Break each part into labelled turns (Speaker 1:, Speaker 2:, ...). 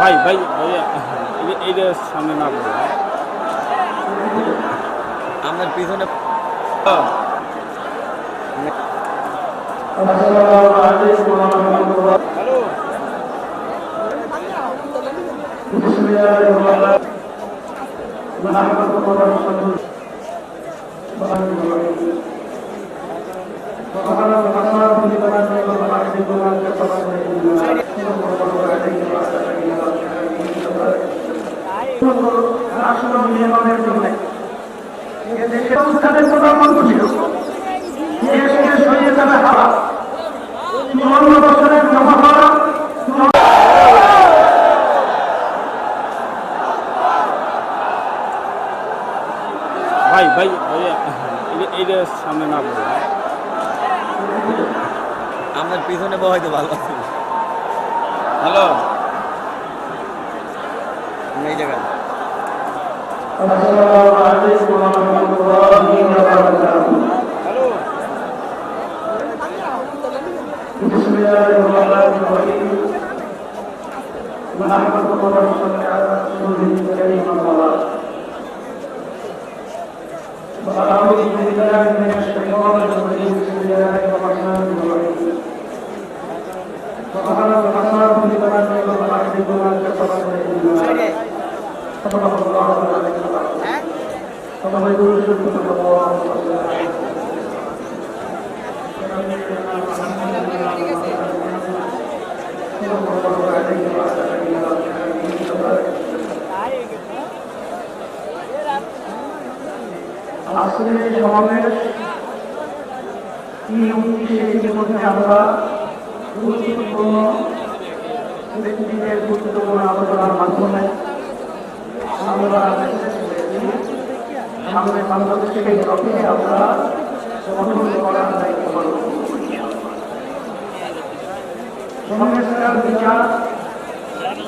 Speaker 1: ভাই ভাই ভাইয়া এইটা সামনে না বলো
Speaker 2: আমার পিছনে
Speaker 3: রাষ্ট্র নির্মাণের জন্য দেশের অনুষ্ঠানের প্রধানমন্ত্রী ছিল দেশকে সরিয়ে যাবে হারা 54 বছরের জমা হওয়া
Speaker 1: ভাই ভাই ভাইয়া এইটা সামনে না বলো
Speaker 2: আমার পিছনে বহাইতে ভালো আছে।
Speaker 1: হ্যালো
Speaker 2: এই জায়গায়
Speaker 3: আজকের এই সমাবেশ এই উদ্দেশ্যে ইতিমধ্যে আমরা গুরুত্বপূর্ণ ব্যক্তিদের গুরুত্বপূর্ণ আলোচনার মাধ্যমে আমরা সামনে বাংলাদেশকে লক্ষ্যে আমরা গঠন করার দায়িত্ব পালন করব। সংস্কার বিচার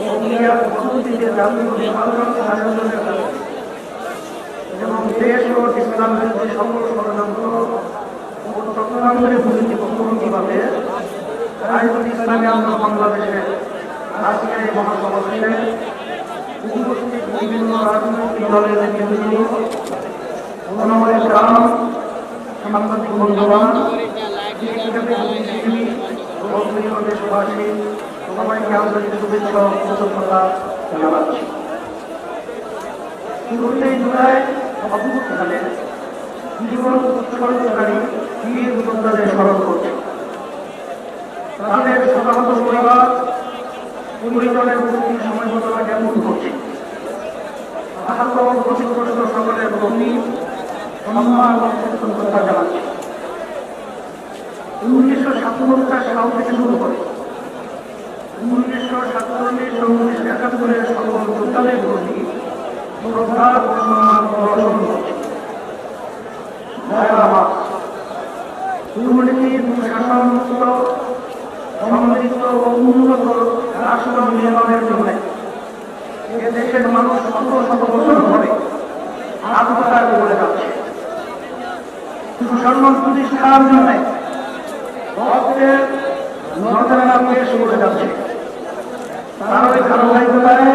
Speaker 3: ও ক্রিয়ার পদ্ধতিতে জাতীয় নির্বাচন আয়োজনের এবং দেশ ও ইসলাম বিরোধী সকল ষড়যন্ত্র ও চক্রান্তের বিরুদ্ধে মুখ্যমন্ত্রীভাবে রাজনীতি ইসলামী আন্দোলন বাংলাদেশের আজকের এই মহাসমাবেশে উপস্থিত বিভিন্ন রাজনৈতিক দলের নেতৃবৃন্দ, গণমাধ্যমের গ্রাম, সাংবাদিক বন্ধুগণ, দেশবাসী সবাইকে আন্তরিক শুভেচ্ছা ও কৃতজ্ঞতা জানাচ্ছি। শুরুতেই জুলাই অভ্যুত্থানে জীবন উৎসর্গকারী বীর যোদ্ধাদের স্মরণ করছে। তাদের শতাহত পরিবার পরিজনের প্রতি সমবেদনা জ্ঞাপন করছে। আহত ও ক্ষতিগ্রস্ত সকলের প্রতি সম্মান ও কৃতজ্ঞতা জানাচ্ছে। 1977 সাল থেকে শুরু করে 1947 ও 1971 সকল যোদ্ধাদের প্রতি শ্রদ্ধা ও সম্মান প্রদর্শন করছে। দুর্নীতি দুঃশাসনমুক্ত সমৃদ্ধ ও উন্নত রাষ্ট্র নির্মাণের জন্য দেশের মানুষ শত শত বছর ধরে আত্মত্যাগ করে যাচ্ছে। সুষম প্রতিষ্ঠার জন্য ভক্তের নজরানা পেশ করে যাচ্ছে। তারই ধারাবাহিকতায়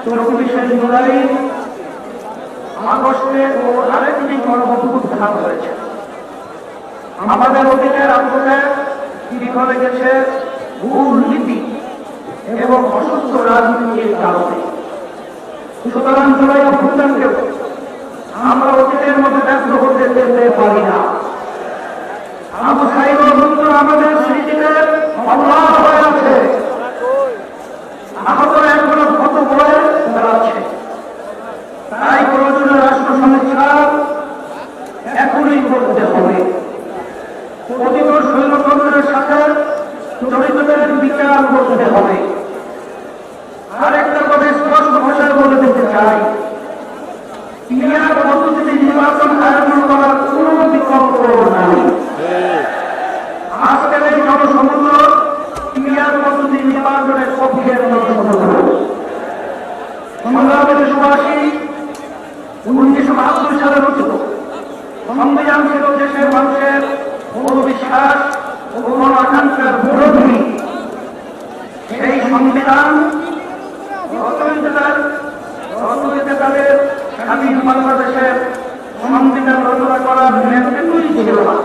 Speaker 3: 24 জুলাই আগস্টে ও আরেকটি গণঅভ্যুত্থান হয়েছে। আমাদের অতীতের আন্দোলনের বিফলে গেছে ভুল নীতি এবং অসুস্থ রাজনীতির কারণে। সুতরাং জুলাই অভ্যুত্থানকেও আমরা অতীতের মধ্যে ব্যর্থ করতে যেতে পারি না। আবু সাইদ আমাদের স্মৃতিতে অম্লান হয়ে আছে, আহত এখনো ক্ষত বয়ে বেড়াচ্ছে। তাই প্রয়োজনীয় রাষ্ট্র সমীক্ষা এখনই করতে হবে। প্রতিত সৈন্যতন্ত্রের সাথে জড়িতদের বিচার করতে হবে। আরেকটা কথা স্পষ্ট ভাষায় বলে দিতে চাই, ক্রিয়ার পদ্ধতিতে নির্বাচন আয়োজন করার কোন বিকল্প নাই। আজকের এই জনসমুদ্র ক্রিয়ার পদ্ধতি নির্বাচনের পক্ষের সংগ্রামের দেশবাসী 1972 সালে রচিত সংবিধান ছিল দেশের মানুষের বিশ্বাস ও আকাঙ্ক্ষার বিরোধী। সেই সংবিধান বাংলাদেশের সংবিধান রচনা করার নেতৃত্বই ছিল না।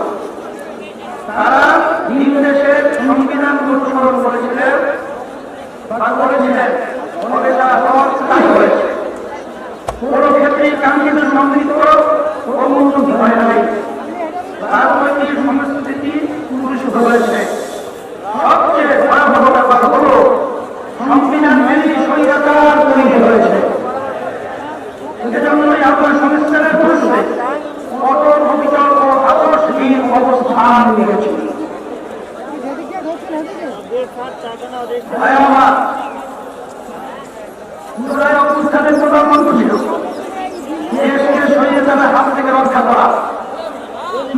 Speaker 3: তারা নিজ দেশের সংবিধান অনুসরণ করেছিলেন বা করেছিলেন, তবে তা হওয়ার তাই হয়েছে। কোনো ক্ষেত্রেই কাঙ্ক্ষিত সমৃদ্ধ ও উন্নতি হয় নাই, রাজনৈতিক সংস্কৃতি পুরুষিত হয়েছে। সবচেয়ে ভয়াবহ ব্যাপার হল সংবিধান মেনে স্বৈরাচার তৈরি হয়েছে। এজন্যই আপনার সংস্কারের প্রশ্নে কঠোর অবিচল ও আপোষহীন অবস্থান নিয়েছে। অবস্থানের প্রধান মন্ত্র ছিল দেশকে স্বৈরাচারের হাত থেকে রক্ষা করা,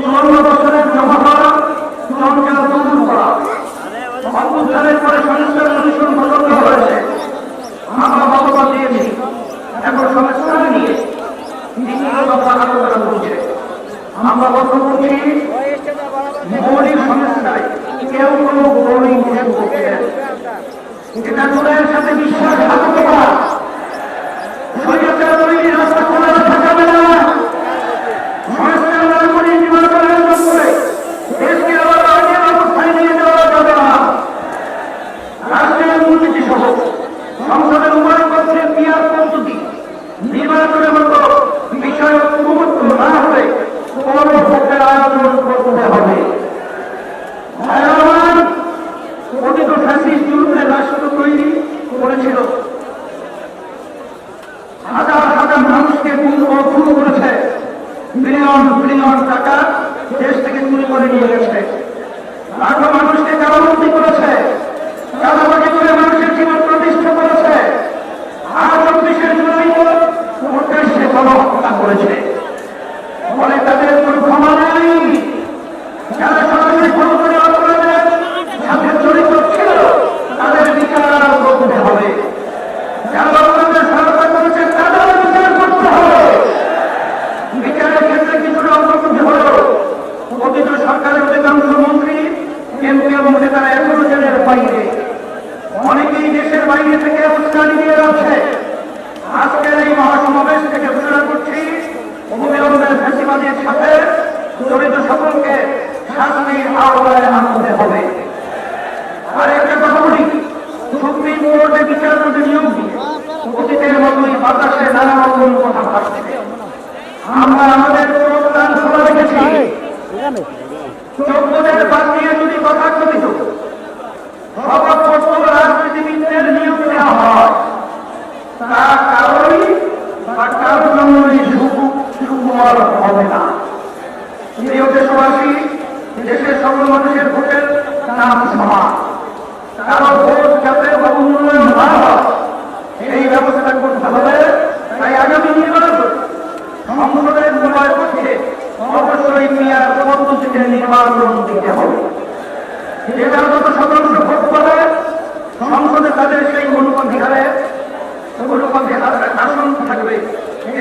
Speaker 3: 54 বছরের জমাহরা চুলনকে দূর করা। অভ্যুত্থানের পরে সংস্কার কমিশন গঠন হয়েছে, আমরা মতামত দিয়েছি। এখন সংস্কার নিয়ে দ্বিতীয় দফা আলোচনা করছে। আমরা লক্ষ্য করছি মৌলিক সংস্কারে কেউ কোনো গৌরী ঘোষণ করছেন, এটা জুলাইয়ের সাথে বিশ্বাসঘাতকতা। স্বৈরাচার তৈরির রাস্তা খোলা রাখা যাবে না। সংস্কার না করে নির্বাচন আয়োজন করে দেশকে আবার আগের অবস্থায় নিয়ে যাওয়া যাবে না। রাষ্ট্রের দুর্নীতি সহ সংসদের উভয় পক্ষের মেয়াদ পদ্ধতি নির্বাচনের মতো বিষয় উপযুক্ত না হলে কোন ভোটের আয়োজন করতে হবে। কথিত ফ্যাসিস্ট জুলুমের রাষ্ট্র তৈরি করেছিল, হাজার হাজার মানুষকে খুন করেছে, বিলিয়ন বিলিয়ন টাকা দেশ থেকে চুরি করে নিয়ে গেছে, লাখো মানুষকে কারাবন্দী করেছে, চাঁদাবাজি করে মানুষের জীবন প্রতিষ্ঠা করেছে, আর 24 জুলাই উদ্দেশ্যে গণহত্যা করেছে। ফলে তাদের কোনো ক্ষমা নেই। যারা সরাসরি সরকারি অপরাধের সাথে জড়িত ছিল তাদের বিচার করতে হবে। যারা অপরাধের সহায়তা করেছে তাদের বিচার করতে হবে। বিচারের ক্ষেত্রে কিছুটা অগ্রগতি হলেও কথিত সরকারের অধিকাংশ মন্ত্রী, এমপি এবং নেতারা এখনো জেলের বাইরে। অনেকেই দেশের বাইরে থেকে উস্কানি দিয়ে যাচ্ছে। আজকের এই মহাসমাবেশ থেকে ঘোষণা করছি, অবিলম্বের ফ্যাসিবাদের সাথে জড়িত সকলকে শাস্তির আওতায় আনতে হবে। আর একটা কথা বলি, সুপ্রিম কোর্টে বিচারপতি নিয়োগ দিয়ে অতীতের মতোই বাতাসে নানা রকম কথা ভাসছে। আমরা আমাদের প্রস্থান খোলা রেখেছি। যোগ্যদের বাদ দিয়ে যদি কথা কথিত সর্বপ্রথম রাজনীতিবিদদের নিয়োগ দেওয়া হয়, তা কারোই বা কারোর জন্যই সুকুমার হবে না। প্রিয় দেশবাসী, দেশের সকল মানুষের ভোটের দাম সমান। কারো ভোট যাতে অবমূল্যায়ন না হয় এই ব্যবস্থা করতে হবে। তাই আগামী নির্বাচন সংসদের উভয় পক্ষে অবশ্যই মেয়াদ পদ্ধতিতে নির্বাচন দিতে হবে। যেটা যত সদস্য ভোট পাবে সংসদে তাদের সেই অনুপাধিকারে আসন থাকবে।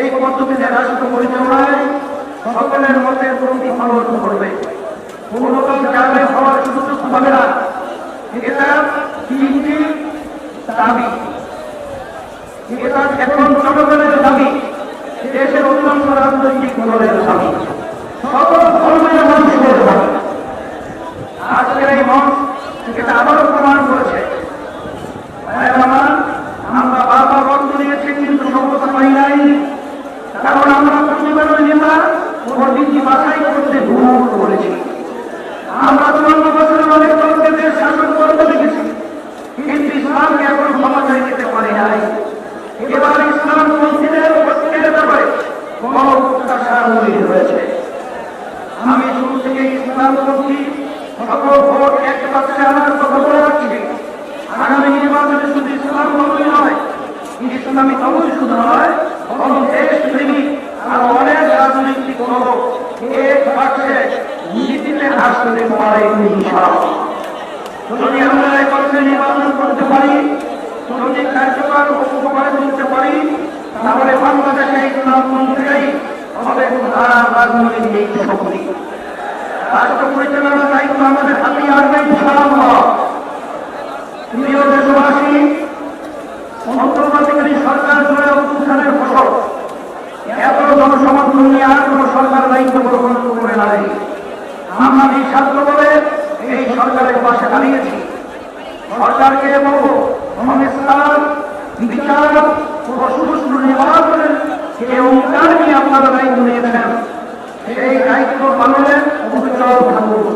Speaker 3: এই পদ্ধতিতে রাষ্ট্র পরিচালনায় সকলের মতের প্রতিফলন করবে। কোন জায়গায় হওয়ার সুযোগ পাবে না। এটা 3টি দাবি। এটা এখন জনগণের দাবি, দেশের অধিকাংশ রাজনৈতিক দলের দাবি, সকল ধর্মের মানুষের দাবি। আজকের এই মঞ্চ এটা আবারও প্রমাণ করেছে। আমরা বারবার রক্ত দিয়েছি কিন্তু সফলতা পাই নাই, কারণ আমরা প্রতিবারের নেতা মোদীজি বাছাই করতে ভুল করেছি। আমরা 54 বছরের অনেক লোককে দেশ শাসন করতে দেখেছি, কিন্তু ইসলামকে এখন ক্ষমা করে দিতে পারি নাই। এবার ইসলাম পন্থীদের পক্ষের ব্যাপারে বড় প্রত্যাশা তৈরি হয়েছে। আমি শুরু থেকে ইসলামপন্থী সকল ভোট এক পাশে আনার কথা বলে রাখছি। আগামী নির্বাচনে শুধু ইসলাম ধর্মই নয়, ইসলামী ধর্মই শুধু নয়, বরং দেশপ্রেমী আর অনেক রাজনৈতিক দল এক পাশে নীতিতে আসতে পারে। যদি আমরা এই পক্ষে নির্বাচন করতে পারি, যদি কার্যকর উপকারে তুলতে পারি, তাহলে বাংলাদেশে ইসলামপন্থীরাই হবে প্রধান রাজনৈতিক শক্তি। রাষ্ট্র পরিচালনার দায়িত্ব আমাদের হাতে আসবে ইনশাআল্লাহ। প্রিয় দেশবাসী, অন্তর্বর্তীকালীন সরকার জুলাই অভ্যুত্থানের ফসল এত দুনিয়ার কোন সরকার দায়িত্ব গ্রহণ করে নাই। আমরা এই ছাত্র বলে এই সরকারের পাশে দাঁড়িয়েছি। সরকারকে বলবো, সংস্কার, বিচার ও সুষ্ঠু নির্বাচনের যে অঙ্গীকার নিয়ে আপনারা দায়িত্ব নিয়েছেন, সেই দায়িত্ব পালনের অবিচল থাকুন।